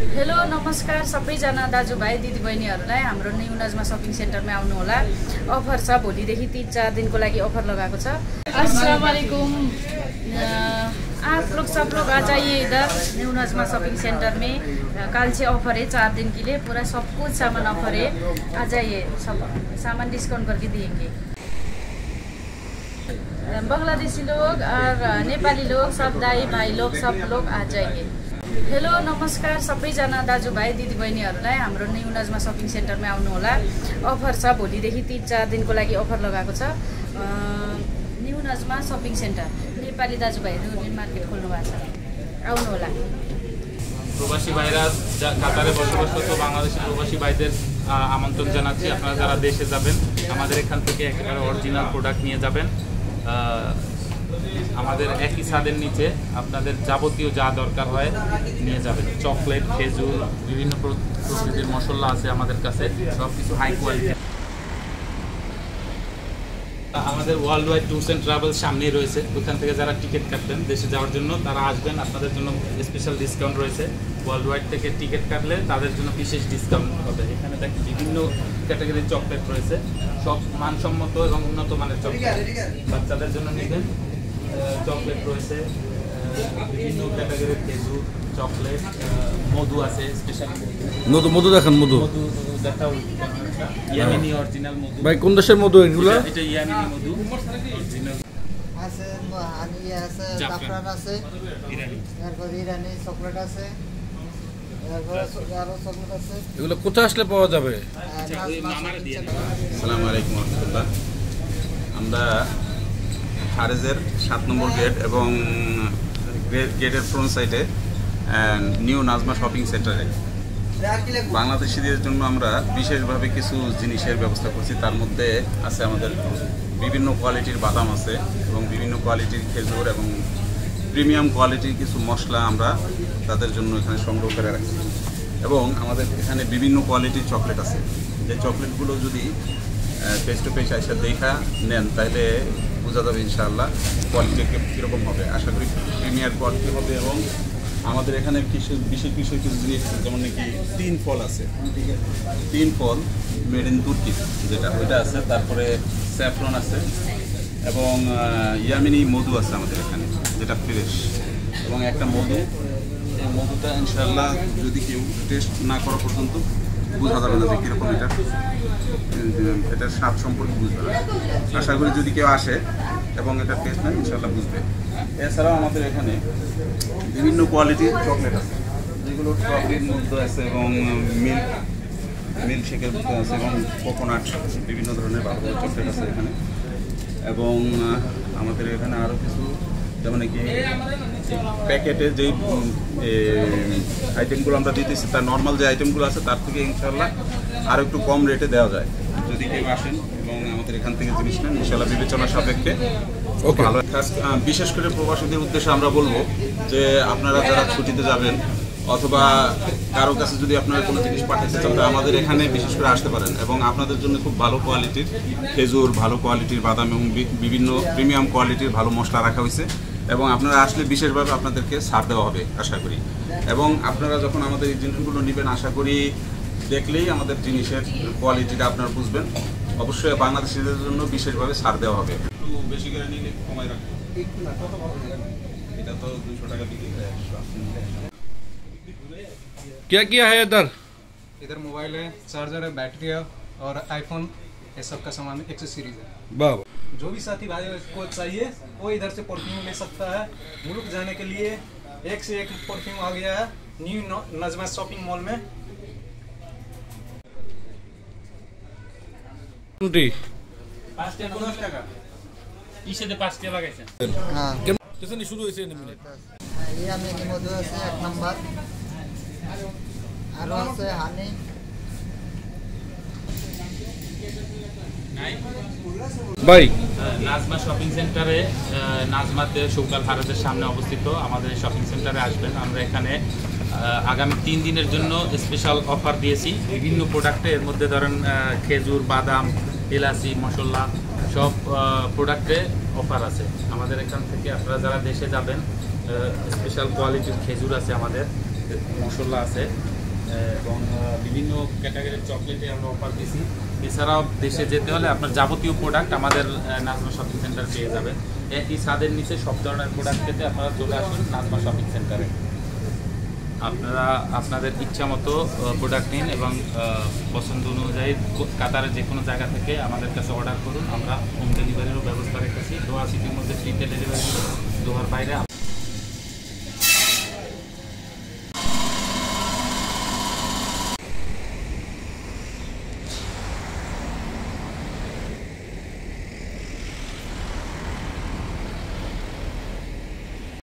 Hello नमस्कार सबैजना दाजुभाइ दिदीबहिनीहरूलाई हाम्रो न्यू नजमा सपिङ सेन्टरमा आउनु होला। अफर छ, भोलिदेखि 3-4 दिनको लागि अफर लगाएको छ। अस्सलाम वालेकुम। आप लोग सब लोग आ जाइए इधर न्यू नजमा शॉपिंग सेंटर में। कल से ऑफर है 4 दिन के लिए, पूरा सब कुछ सामान ऑफर है। आ जाइए, सब सामान डिस्काउंट करके देंगे। बांग्लादेशी लोग और नेपाली लोग, सब दाई भाई लोग, सब लोग आ जाइए। हेलो नमस्कार सबैजना दाजुभाइ दिदीबहिनीहरूलाई हाम्रो न्यू नजमा शपिङ सेन्टरमा आउनु होला। अफर छ, भोलिदेखि 3-4 दिनको लागि अफर लगाएको छ। New Najma shopping centre Nepali दाजुभाइहरू मेन मार्केट खोल्नु भएको छ, आउनु होला। প্রবাসী ভাইরা কাতারে বসবাসরত বাংলাদেশি প্রবাসী ভাইদের আমন্ত্রণ জানাচ্ছি। আপনারা যারা দেশে যাবেন আমাদের এখান থেকে একেবারে অরিজিনাল প্রোডাক্ট নিয়ে যাবেন। আমাদের একই ছাদের নিচে আপনাদের যাবতীয় যা দরকার হয় নিয়ে যাবেন। চকলেট, খেজুর, বিভিন্ন প্রকৃতির মশলা আছে আমাদের কাছে, সব কিছু হাই কোয়ালিটি। আমাদের world wide tours and travels সামনেই রয়েছে, ওখান থেকে যারা টিকিট কাটবেন দেশে যাওয়ার জন্য তারা আসবেন। আপনাদের জন্য স্পেশাল ডিসকাউন্ট রয়েছে। ওয়ার্ল্ড ওয়াইড থেকে টিকিট কাটলে তাদের জন্য বিশেষ ডিসকাউন্ট হবে। এখানে দেখেন বিভিন্ন ক্যাটাগরির চকলেট রয়েছে, সব মানসম্মত এবং উন্নত মানের চকলেট। বাচ্চাদের জন্য নেবেন, চকলেট রয়েছে, বিভিন্ন ক্যাটাগরির খেজুর, চকলেট, মধু আছে, স্পেশাল মধু দেখান। মধু দেখাও, ইয়ামিনি অরিজিনাল মধু। ভাই কোন দেশের মধু এগুলো? এটা ইয়ামিনি মধু অরিজিনাল আছে, হানি আছে, জাফরান আছে, ইরানি, এরপর ইরানি চকলেট আছে, এরপর আরো চকলেট আছে। এগুলো কোথায় আসলে পাওয়া যাবে? আসসালামু আলাইকুম রাহমাতুল্লাহ। আমরা হারেজের 7 নম্বর গেট এবং গেটের ফ্রন্ট সাইডে নিউ নাজমা শপিং সেন্টারে বাংলাদেশিদের জন্য আমরা বিশেষভাবে কিছু জিনিসের ব্যবস্থা করছি। তার মধ্যে আছে আমাদের বিভিন্ন কোয়ালিটির বাদাম আছে এবং বিভিন্ন কোয়ালিটির খেজুর এবং প্রিমিয়াম কোয়ালিটির কিছু মশলা আমরা তাদের জন্য এখানে সংগ্রহ করে রাখছি। এবং আমাদের এখানে বিভিন্ন কোয়ালিটির চকলেট আছে, যে চকলেটগুলো যদি ফেস টু ফেস এসে দেখা নেন তাহলে বোঝা যাবে ইনশাআল্লাহ কোয়ালিটি কীরকম হবে। আশা করি প্রিমিয়ার কোয়ালিটি হবে। এবং আমাদের এখানে বিশেষ কিছু জিনিস, যেমন নাকি 3 ফল আছে, 3 ফল মেড ইন তুর্কি যেটা, ওইটা আছে। তারপরে স্যাফরন আছে এবং ইয়ামিনি মধু আছে আমাদের এখানে, যেটা ফ্রেশ। এবং একটা মধু, এই মধুটা ইনশাআল্লাহ যদি কেউ টেস্ট না করা পর্যন্ত বোঝা যাবে না যে কীরকম এটার স্বাদ সম্পর্কে বুঝবে না। আশা করি যদি কেউ আসে এবং এটা টেস্ট নেন ইনশাআল্লাহ বুঝবে। এছাড়াও আমাদের এখানে বিভিন্ন কোয়ালিটির চকলেট আছে, যেগুলো স্ট্রবেরির মধ্যে আছে এবং মিল্ক শেকের মধ্যে আছে এবং কোকোনাট, বিভিন্ন ধরনের ভালো ভালো চকলেট আছে এখানে। এবং আমাদের এখানে আরও কিছু, যেমন কি প্যাকেটে যেই আইটেমগুলো আমরা দিতেছি, তার নর্মাল যে আইটেমগুলো আছে তার থেকে ইনশাআল্লাহ আরও একটু কম রেটে দেওয়া যায় যদি কেউ আসেন এবং আমাদের এখান থেকে জিনিস নেন। ইনশাআল্লাহ বিবেচনা সাপেক্ষে ভালো। বিশেষ করে প্রবাসীদের উদ্দেশ্যে আমরা বলবো যে আপনারা যারা ছুটিতে যাবেন অথবা কারো কাছে যদি আপনারা কোনো জিনিস পাঠাতে চান তা আমাদের এখানে বিশেষ করে আসতে পারেন। এবং আপনাদের জন্য খুব ভালো কোয়ালিটির খেজুর, ভালো কোয়ালিটির বাদাম এবং বিভিন্ন প্রিমিয়াম কোয়ালিটির ভালো মশলা রাখা হয়েছে। এবং আপনারা আসলে বিশেষভাবে আপনাদেরকে ছাড় দেওয়া হবে আশা করি। এবং আপনারা যখন আমাদের এই জিনিসগুলো নেবেন আশা করি দেখলেই আমাদের জিনিসের কোয়ালিটিটা আপনারা বুঝবেন। অবশ্যই বাংলাদেশিদের জন্য বিশেষভাবে ছাড় দেওয়া হবে। একটু বেশি করে নিলে কমাই রাখবো। এটা তো 200 টাকা বিক্রি হয়। क्या किया है इधर मोबाइल है, चार्जर है, बैटरी है और आईफोन, ये सब का सामान एक्सेसरीज है। वाह, जो भी साथी भाई को चाहिए वो इधर से परफ्यूम ले सकता है। मुल्क जाने के लिए एक से एक परफ्यूम आ गया है न्यू नजमा शॉपिंग मॉल में। ইসেতে 5 টাকা লাগাইছেন। হ্যাঁ, কেমন শুরু হয়েছে? ইয়ামিনি মধু আছে 1 নাম্বার, আরো আছে হানি। ভাই নাজমা শপিং সেন্টারে, নাজমাতে সৌকাল হারেজের সামনে অবস্থিত আমাদের শপিং সেন্টারে আসবেন। আমরা এখানে আগামী 3 দিনের জন্য স্পেশাল অফার দিয়েছি বিভিন্ন প্রোডাক্টে। এর মধ্যে ধরেন খেজুর, বাদাম, এলাচি, মশলা, সব প্রোডাক্টে অফার আছে আমাদের এখান থেকে। আপনারা যারা দেশে যাবেন স্পেশাল কোয়ালিটির খেজুর আছে, আমাদের মশলা আছে, এবং বিভিন্ন ক্যাটাগরির চকলেটে আমরা অফার দিছি। এছাড়াও দেশে যেতে হলে আপনার যাবতীয় প্রোডাক্ট আমাদের নাজমা শপিং সেন্টার পেয়ে যাবেন। একই ছাদের নিচে সব ধরনের প্রোডাক্ট পেতে আপনারা চলে আসুন নাজমা শপিং সেন্টারে। আপনারা আপনাদের ইচ্ছা মতো প্রোডাক্ট নিন এবং পছন্দ অনুযায়ী কাতারের যে কোনো জায়গা থেকে আমাদের কাছে অর্ডার করুন। আমরা হোম ডেলিভারিরও ব্যবস্থা রেখেছি। দোহা সিটির মধ্যে ফ্রিতে ডেলিভারি, দোহার বাইরে